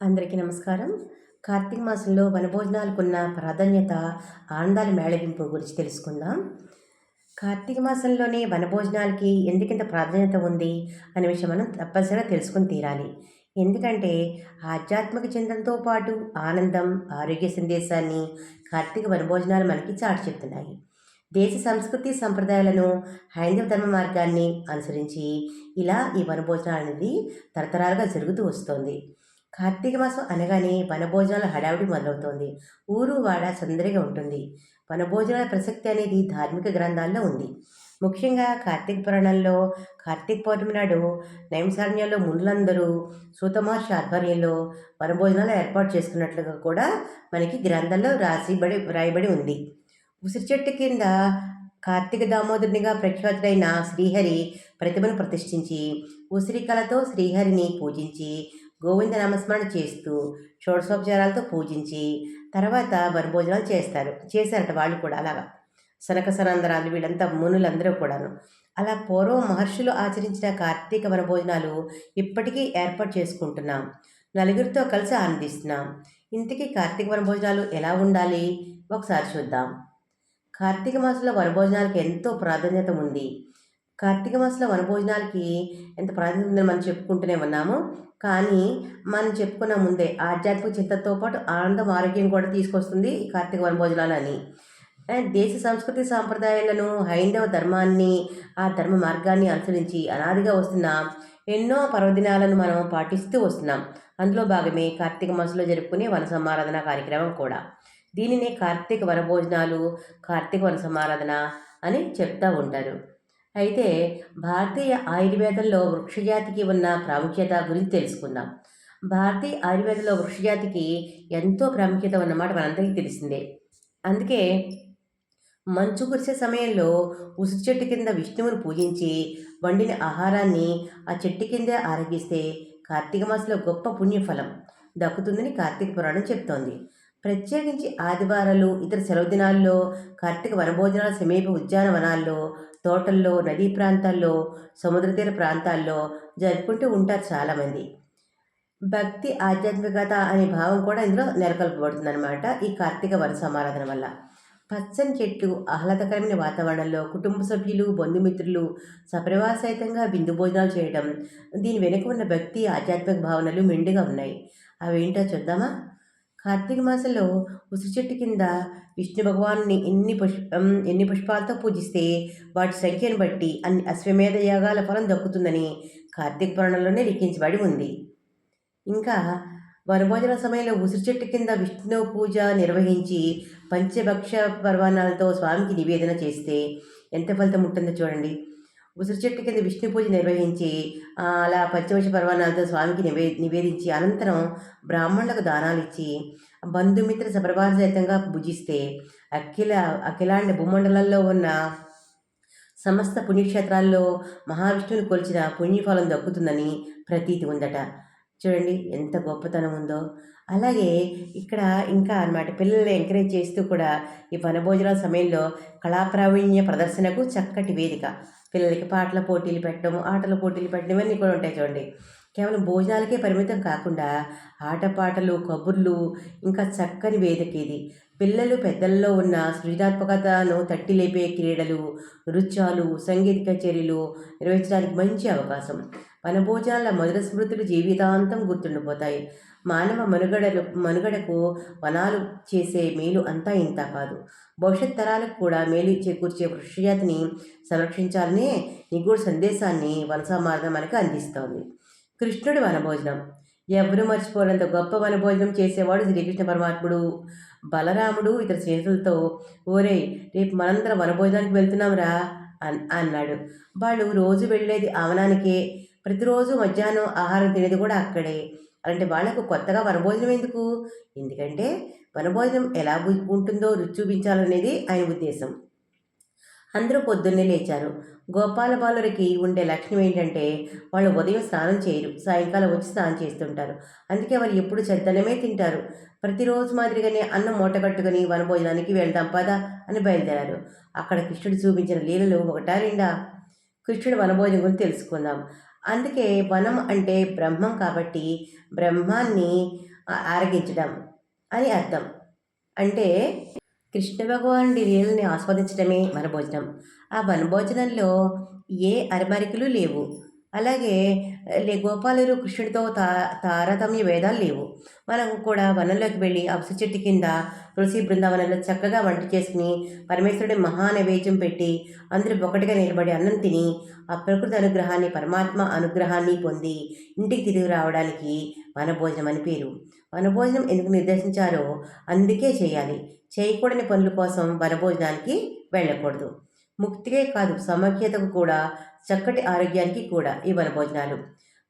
అందరికీ నమస్కారం. కార్తీక మాసంలో వనభోజనాలకున్న ప్రాధాన్యత, ఆనందాల మేళవింపు గురించి తెలుసుకుందాం. కార్తీక మాసంలోనే వనభోజనాలకి ఎందుకింత ప్రాధాన్యత ఉంది అనే విషయం మనం తప్పనిసరిగా తెలుసుకొని తీరాలి. ఎందుకంటే ఆధ్యాత్మిక చింతనతో పాటు ఆనందం, ఆరోగ్య సందేశాన్ని కార్తీక వనభోజనాలు మనకి చాటి చెప్తున్నాయి. దేశ సంస్కృతి సంప్రదాయాలను, హైందవ ధర్మ మార్గాన్ని అనుసరించి ఇలా ఈ వనభోజనాలు అనేది తరతరాలుగా జరుగుతూ వస్తోంది. కార్తీక మాసం అనగానే వనభోజనాల హడావిడి మొదలవుతోంది. ఊరు వాడ సందడిగా ఉంటుంది. వనభోజనాల ప్రసక్తి అనేది ధార్మిక గ్రంథాల్లో ఉంది. ముఖ్యంగా కార్తీక పురాణంలో కార్తీక పౌర్ణమి నాడు నైమిషారణ్యంలో మునులందరూ సూత మహర్షి ఆధ్వర్యంలో వనభోజనాలు ఏర్పాటు చేసుకున్నట్లుగా కూడా మనకి గ్రంథంలో వ్రాయబడి ఉంది. ఉసిరి చెట్టు కింద కార్తీక దామోదరునిగా ప్రఖ్యాతుడైన శ్రీహరి ప్రతిమను ప్రతిష్ఠించి ఉసిరికలతో శ్రీహరిని పూజించి గోవింద నామస్మరణ చేస్తూ షోడశోపచారాలతో పూజించి తర్వాత వనభోజనాలు చేశారట వాళ్ళు కూడా అలాగా. సనక సనందరాలు వీళ్ళంతా మునులందరూ కూడాను. అలా పూర్వం మహర్షులు ఆచరించిన కార్తీక వనభోజనాలు ఇప్పటికీ ఏర్పాటు చేసుకుంటున్నాం. నలుగురితో కలిసి ఆనందిస్తున్నాం. ఇంతకీ కార్తీక వనభోజనాలు ఎలా ఉండాలి ఒకసారి చూద్దాం. కార్తీక మాసంలో వనభోజనాలకి ఎంతో ప్రాధాన్యత ఉంది. కార్తీక మాసంలో వనభోజనాలకి ఎంత ప్రాధాన్యత ఉందని మనం చెప్పుకుంటూనే ఉన్నాము. కానీ మనం చెప్పుకున్న ముందే ఆధ్యాత్మిక చింతనతో పాటు ఆనందం, ఆరోగ్యం కూడా తీసుకొస్తుంది ఈ కార్తీక వనభోజనాలు అని. దేశ సంస్కృతి సాంప్రదాయాలను, హైందవ ధర్మాన్ని, ఆ ధర్మ మార్గాన్ని అనుసరించి అనాదిగా వస్తున్న ఎన్నో పర్వదినాలను మనం పాటిస్తూ వస్తున్నాం. అందులో భాగమే కార్తీక మాసంలో జరుపుకునే వన సమారాధన కార్యక్రమం కూడా. దీనినే కార్తీక వనభోజనాలు, కార్తీక వన సమారాధన అని చెప్తూ ఉంటారు. అయితే భారతీయ ఆయుర్వేదంలో వృక్షజాతికి ఉన్న ప్రాముఖ్యత గురించి తెలుసుకుందాం. భారతీయ ఆయుర్వేదంలో వృక్షజాతికి ఎంతో ప్రాముఖ్యత ఉన్నమాట మనందరికీ తెలిసిందే. అందుకే మంచు కురిసే సమయంలో ఉసిరి చెట్టు కింద విష్ణువుని పూజించి వండిన ఆహారాన్ని ఆ చెట్టు కిందే ఆరగిస్తే కార్తీక మాసంలో గొప్ప పుణ్యఫలం దక్కుతుందని కార్తీక పురాణం చెప్తోంది. ప్రత్యేకించి ఆదివారాలు, ఇతర సెలవు దినాల్లో కార్తీక వనభోజనాల సమీప ఉద్యానవనాల్లో, తోటల్లో, నదీ ప్రాంతాల్లో, సముద్ర తీర ప్రాంతాల్లో జరుపుకుంటూ ఉంటారు చాలామంది. భక్తి, ఆధ్యాత్మికత అనే భావం కూడా ఇందులో నెలకొల్పబడుతుందన్నమాట ఈ కార్తీక వన సమారాధన వల్ల. పచ్చని చెట్లు, ఆహ్లాదకరమైన వాతావరణంలో కుటుంబ సభ్యులు, బంధుమిత్రులు సపరివార సహితంగా విందు భోజనాలు చేయడం, దీని వెనుక ఉన్న భక్తి, ఆధ్యాత్మిక భావనలు మెండుగా ఉన్నాయి. అవేంటో చూద్దామా? కార్తీక మాసంలో ఉసిరి చెట్టు కింద విష్ణు భగవాన్ని ఎన్ని పుష్పాలతో పూజిస్తే వాటి సంఖ్యను బట్టి అన్ని అశ్వమేధ యాగాల ఫలం దక్కుతుందని కార్తీక పురాణంలోనే లిఖించబడి ఉంది. ఇంకా వనభోజన సమయంలో ఉసిరి చెట్టు కింద విష్ణు పూజ నిర్వహించి పంచభక్ష పర్వాణాలతో స్వామికి నివేదన చేస్తే ఎంత ఫలితం ఉంటుందో చూడండి. ఉసిరి చెట్టు కింద విష్ణు పూజ నిర్వహించి అలా పంచభక్ష పర్వాణాలతో స్వామికి నివేదించి అనంతరం బ్రాహ్మణులకు దానాలు ఇచ్చి బంధుమిత్ర సపరివార సహితంగా భుజిస్తే అఖిలాండ భూమండలంలో ఉన్న సమస్త పుణ్యక్షేత్రాల్లో మహావిష్ణువుని కొలిచిన పుణ్యఫలం దక్కుతుందని ప్రతీతి ఉందట. చూడండి ఎంత గొప్పతనం ఉందో. అలాగే ఇక్కడ ఇంకా అన్నమాట పిల్లల్ని ఎంకరేజ్ చేస్తూ కూడా ఈ వనభోజనాల సమయంలో కళాప్రావీణ్య ప్రదర్శనకు చక్కటి వేదిక. పిల్లలకి పాటల పోటీలు పెట్టడం, ఆటల పోటీలు పెట్టడం ఇవన్నీ కూడా ఉంటాయి చూడండి. కేవలం భోజనాలకే పరిమితం కాకుండా ఆటపాటలు, కబుర్లు, ఇంకా చక్కని వేదిక ఇది. పిల్లలు, పెద్దల్లో ఉన్న సృజనాత్మకతను తట్టి లేపే క్రీడలు, నృత్యాలు, సంగీత కచేరీలు నిర్వహించడానికి మంచి అవకాశం. వనభోజనాల మధుర స్మృతులు జీవితాంతం గుర్తుండిపోతాయి. మానవ మనుగడకు వనాలు చేసే మేలు అంతా ఇంత కాదు. భవిష్యత్ తరాలకు కూడా మేలు చేకూర్చే వృక్షజాతిని సంరక్షించాలనే నిగూఢ సందేశాన్ని వనసమార్గం మనకు అందిస్తోంది. కృష్ణుడి వనభోజనం ఎవరు మర్చిపోలేంత గొప్ప వనభోజనం చేసేవాడు శ్రీకృష్ణ పరమాత్ముడు. బలరాముడు ఇతర స్నేహితులతో ఓరేయ్ రేపు మనందరం వనభోజనానికి వెళ్తున్నాంరా అన్నాడు. వాళ్ళు రోజు వెళ్ళేది ఆవనానికే, ప్రతిరోజు మధ్యాహ్నం ఆహారం తినేది కూడా అక్కడే. అలాంటి వాళ్లకు కొత్తగా వనభోజనం ఎందుకు? ఎందుకంటే వనభోజనం ఎలా ఉంటుందో రుచి చూపించాలనేది ఆయన ఉద్దేశం. అందరూ పొద్దున్నే లేచారు. గోపాల బాలురికి ఉండే లక్షణం ఏంటంటే వాళ్ళు ఉదయం స్నానం చేయరు, సాయంకాలం వచ్చి స్నానం చేస్తుంటారు. అందుకే వాళ్ళు ఎప్పుడు చద్దనమే తింటారు. ప్రతిరోజు మాదిరిగానే అన్నం మూట కట్టుకుని వనభోజనానికి వెళ్దాం పదా అని బయలుదేరారు. అక్కడ కృష్ణుడు చూపించిన లీలలు ఒకటా రెండా? కృష్ణుడు వనభోజనం గురించి తెలుసుకుందాం. అందుకే వనం అంటే బ్రహ్మం కాబట్టి బ్రహ్మాన్ని ఆరగించడం అని అర్థం. అంటే కృష్ణ భగవానుడి లీలని ఆస్వాదించడమే వనభోజనం. ఆ వనభోజనంలో ఏ అరమరికలు లేవు. అలాగే గోపాలురు కృష్ణుడితో తారతమ్య భేదాలు లేవు. మనం కూడా వనంలోకి వెళ్ళి అవిసె చెట్టు కింద తులసి బృందావనంలో చక్కగా వంట చేసుకుని పరమేశ్వరుడి మహా నైవేద్యం పెట్టి అందరూ ఒకటిగా నిలబడి అన్నం తిని ఆ ప్రకృతి అనుగ్రహాన్ని పరమాత్మ అనుగ్రహాన్ని పొంది ఇంటికి తిరిగి రావడానికి వనభోజనం అని పేరు. వనభోజనం ఎందుకు నిర్దేశించారో అందుకే చేయాలి. చేయకూడని పనుల కోసం వనభోజనానికి వెళ్ళకూడదు. ముక్తికే కాదు సమైక్యతకు కూడా, చక్కటి ఆరోగ్యానికి కూడా ఈ వనభోజనాలు.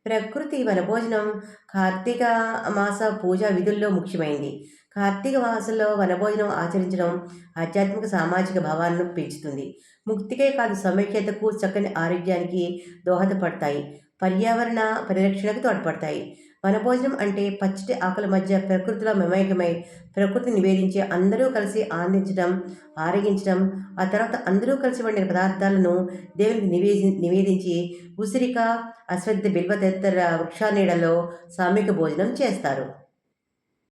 ప్రకృతి వనభోజనం కార్తీక మాస పూజా విధుల్లో ముఖ్యమైంది. కార్తీక మాసంలో వనభోజనం ఆచరించడం ఆధ్యాత్మిక సామాజిక భావాలను పెంచుతుంది. ముక్తికే కాదు సమైక్యతకు, చక్కని ఆరోగ్యానికి దోహదపడతాయి. పర్యావరణ పరిరక్షణకు తోడ్పడతాయి. వనభోజనం అంటే పచ్చటి ఆకుల మధ్య ప్రకృతిలో మమేకమై ప్రకృతిని నివేదించి అందరూ కలిసి ఆనందించడం, ఆరగించడం, ఆ తర్వాత అందరూ కలిసి వండిన పదార్థాలను దేవునికి నివేదించి ఉసిరిక, అశ్వత్థ బిల్వ తదితర వృక్ష నీడలో సామూహిక భోజనం చేస్తారు.